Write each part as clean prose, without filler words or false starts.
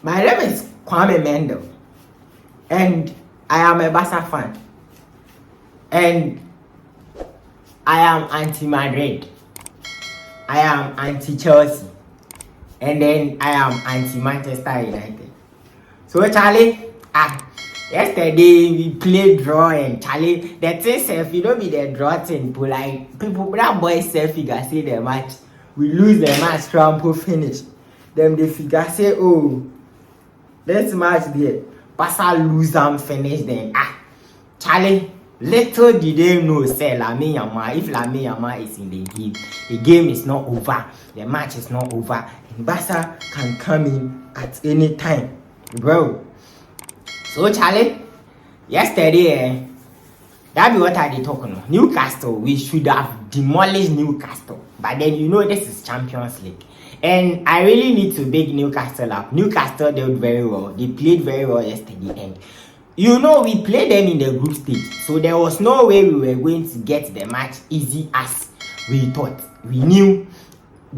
My name is Kwame Mendel, and I am a Barca fan, and I am anti-Madrid, I am anti-Chelsea, and then I am anti-Manchester United. So Charlie, yesterday we played draw, and Charlie, the thing self, you don't be the draw thing, but like people, that boy self figure say the match, we lose the match, trample finish. Then they figure say, oh, this match there, Barca lose and finish. Then Charlie, little did they know say Lamine Yamal, if Lamine Yamal is in the game is not over, the match is not over, and Barca can come in at any time, bro. So Charlie, yesterday, that be what I did talking on. Newcastle, we should have demolished Newcastle, but then you know this is Champions League. And I really need to big Newcastle up. Newcastle did very well. They played very well yesterday. And you know, we played them in the group stage. So there was no way we were going to get the match easy as we thought. We knew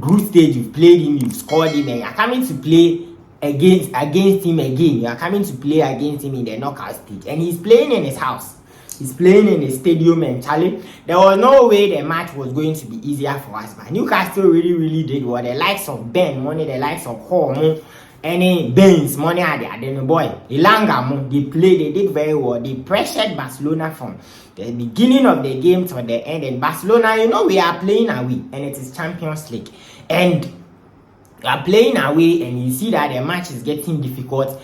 group stage, you've played him, you've scored him, and you're coming to play against him again. You are coming to play against him in the knockout stage. And he's playing in his house. He's playing in the stadium, and Charlie, there was no way the match was going to be easier for us. But Newcastle really did well. The likes of Ben Money, the likes of Hall, any Ben's Money are there. Then boy, Ilanga, they played, they did very well. They pressured Barcelona from the beginning of the game to the end. And Barcelona, you know, we are playing away, and it is Champions League. And you are playing away, and you see that the match is getting difficult.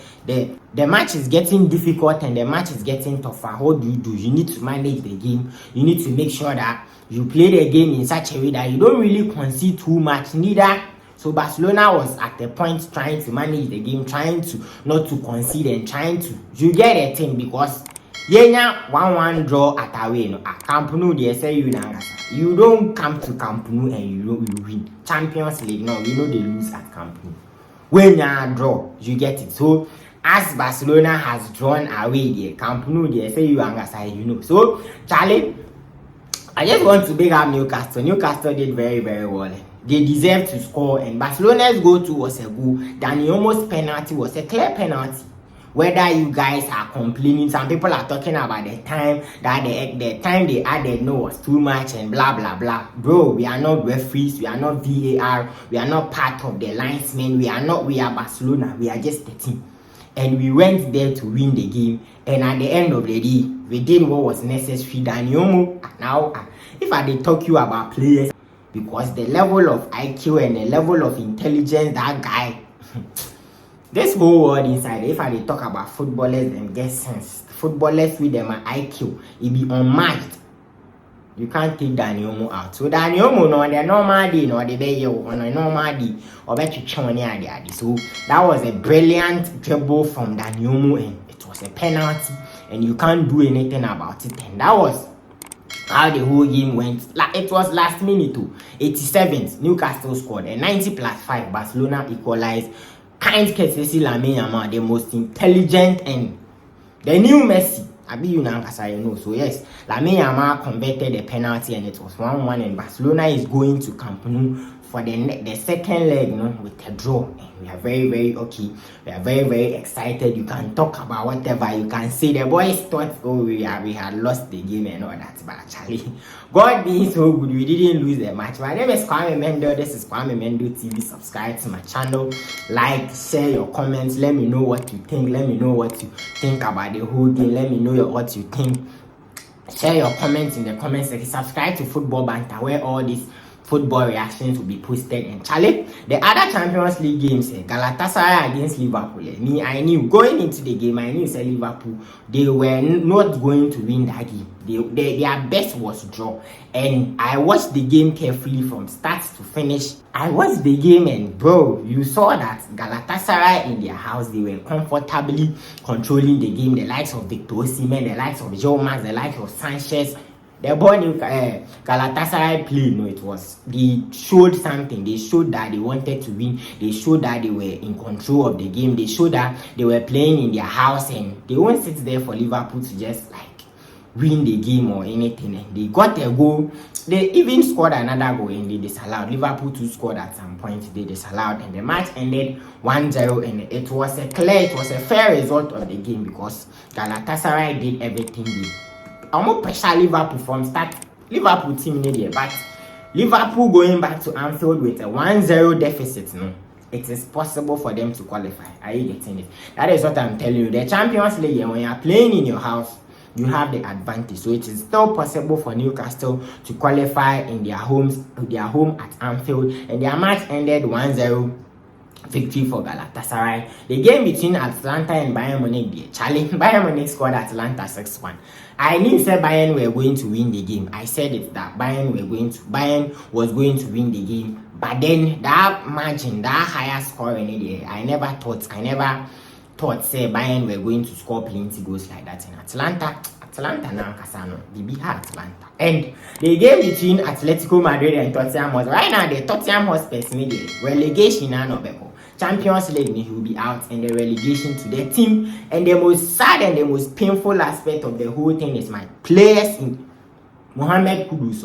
The match is getting difficult, and the match is getting tougher. How do? You need to manage the game. You need to make sure that you play the game in such a way that you don't really concede too much neither. So Barcelona was at the point trying to manage the game, trying to not to concede, and trying to, you get a thing, because Yenya 1-1 draw at away. No, at Camp Nou they say you don't come to Camp Nou and you win. Champions League, no, you know they lose at Camp Nou. When you draw, you get it. So as Barcelona has drawn away the Camp Nou, they say you know. So Charlie, I just want to big up Newcastle. Newcastle did very well. They deserve to score, and Barcelona's goal was a goal. Dani Olmo's penalty was a clear penalty. Whether you guys are complaining, some people are talking about the time that the time they added no was too much and blah blah blah. Bro, we are not referees, we are not VAR, we are not part of the linesmen, we are Barcelona, we are just the team. And we went there to win the game, and at the end of the day, we did what was necessary. Dani Olmo, now, if I did talk you about players, because the level of IQ and the level of intelligence that guy this whole world inside, if I talk about footballers and get sense, footballers with them IQ, it be unmatched. You can't take Dani Olmo out. So Dani Olmo no the normal day, no the day on a normal day, or bet you chone. So that was a brilliant dribble from Dani Olmo, and it was a penalty, and you can't do anything about it. And that was how the whole game went. Like it was last minute too. 87th, Newcastle scored, and 90+5, Barcelona equalized. Kind courtesy Lamine Yamal, the most intelligent and the new Messi. I be you now, as I know. So yes, Lamine Yamal converted the penalty, and it was 1-1. And Barcelona is going to Camp Nou for the second leg, with a draw. And we are very okay. We are very excited. You can talk about whatever you can say. The boys thought, oh, we had lost the game and all that, but actually, God being so good, we didn't lose the match. My name is Kwame Mendel. This is Kwame Mendel TV. Subscribe to my channel, like, share your comments. Let me know what you think. Let me know what you think about the whole game. Let me know what you think. Share your comments in the comment section. Subscribe to Football Banter, where all these football reactions will be posted. And Charlie, the other Champions League games, Galatasaray against Liverpool. I knew going into the game, I knew Liverpool, they were not going to win that game. Their best was draw. And I watched the game carefully from start to finish. I watched the game, and bro, you saw that Galatasaray in their house, they were comfortably controlling the game. The likes of Victor Osimhen, the likes of Joe Max, the likes of Sanchez. The ball Galatasaray played, they showed something. They showed that they wanted to win. They showed that they were in control of the game. They showed that they were playing in their house, and they won't sit there for Liverpool to just win the game or anything. And they got a goal. They even scored another goal and they disallowed. Liverpool too scored at some point. They disallowed and the match ended 1-0, and it was a fair result of the game because Galatasaray did everything they almost pressure Liverpool from start. Liverpool team needed, but Liverpool going back to Anfield with a 1-0 deficit, no, it is possible for them to qualify. Are you getting it? That is what I'm telling you. The Champions League, when you are playing in your house, you have the advantage. So it is still possible for Newcastle to qualify in their home at Anfield, and their match ended 1-0 victory for Galatasaray. The game between Atalanta and Bayern Munich, Bayern Munich scored Atalanta 6-1. I knew said Bayern were going to win the game. I said it that Bayern was going to win the game. But then that margin, that higher score in it, I never thought say Bayern were going to score plenty goals like that in Atalanta now, Casano, BB Atalanta. And the game between Atletico Madrid and Tottenham was right now the Tottenham Hotspurs need relegation and Obeko. Champions League, he will be out in the relegation to the team. And the most sad and the most painful aspect of the whole thing is my players in Mohamed Kudus,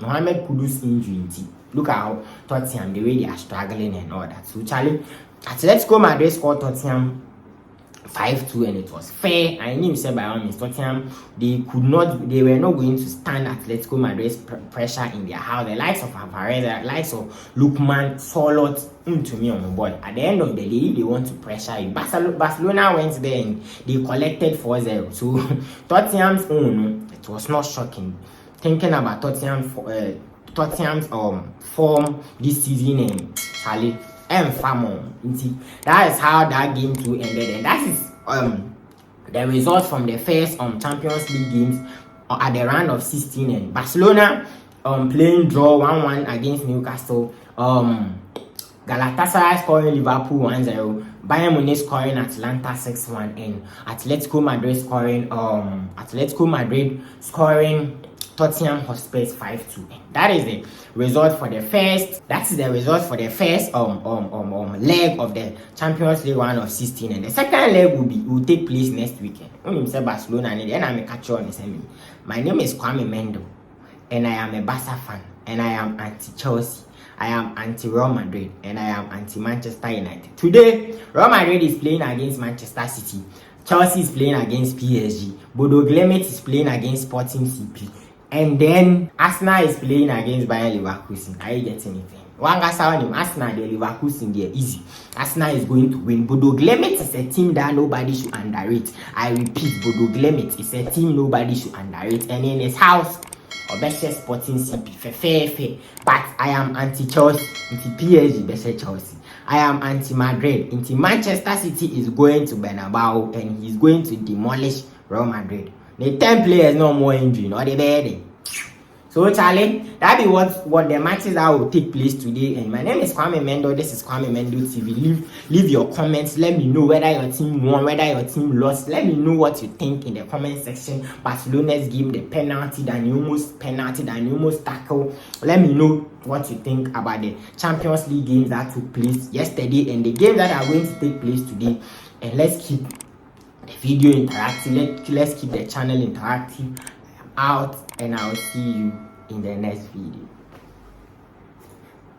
Mohamed Kudus injury. Look at how Tottenham, the way they are struggling and all that. So Charlie, Atletico Madrid scored Tottenham 5-2 and it was fair. I knew said by all means Tottenham, they were not going to stand Atletico Madrid's pressure in their house. The likes of Alvarez, the likes of Lukman, Solot, to me on the ball. At the end of the day, if they want to pressure you, Barcelona went there and they collected 4-0. So Tottenham's own, it was not shocking. Thinking about Tottenham's form this season and Charlie. That is how that game 2 ended, and that is the result from the first Champions League games at the round of 16. And Barcelona playing draw 1-1 against Newcastle. Galatasaray scoring Liverpool 1-0. Bayern Munich scoring Atalanta 6-1, and Atletico Madrid scoring Tottenham Hotspurs 5-2. That is the result for the first. Leg of the Champions League round of 16, and the second leg will take place next weekend. When say Barcelona, and then I'm a catcher on the me. My name is Kwame Mendo, and I am a Barca fan, and I am anti-Chelsea. I am anti-Real Madrid, and I am anti-Manchester United. Today, Real Madrid is playing against Manchester City. Chelsea is playing against PSG. Bodo Glimt is playing against Sporting CP. And then Arsenal is playing against Bayern Leverkusen. Are you getting it? Arsenal, the Leverkusen, they're easy. Arsenal is going to win. Bodo Glimt is a team that nobody should underrate. I repeat, Bodo Glimt is a team nobody should underrate. And in his house, Obeshe Sporting CP, fair. But I am anti-Chelsea, anti-PSG, Obeshe Chelsea. I am anti-Madrid. Anti-Manchester City is going to Bernabeu and he's going to demolish Real Madrid. The 10 players no more injury, not the bad. So Charlie, that be what the matches that will take place today. And my name is Kwame Mendo. This is Kwame Mendo TV. Leave your comments. Let me know whether your team won, whether your team lost. Let me know what you think in the comment section. Barcelona's game, the penalty that you almost tackle. Let me know what you think about the Champions League games that took place yesterday and the games that are going to take place today. And let's keep the video interactive. Let's keep the channel interactive. I am out, and I'll see you in the next video.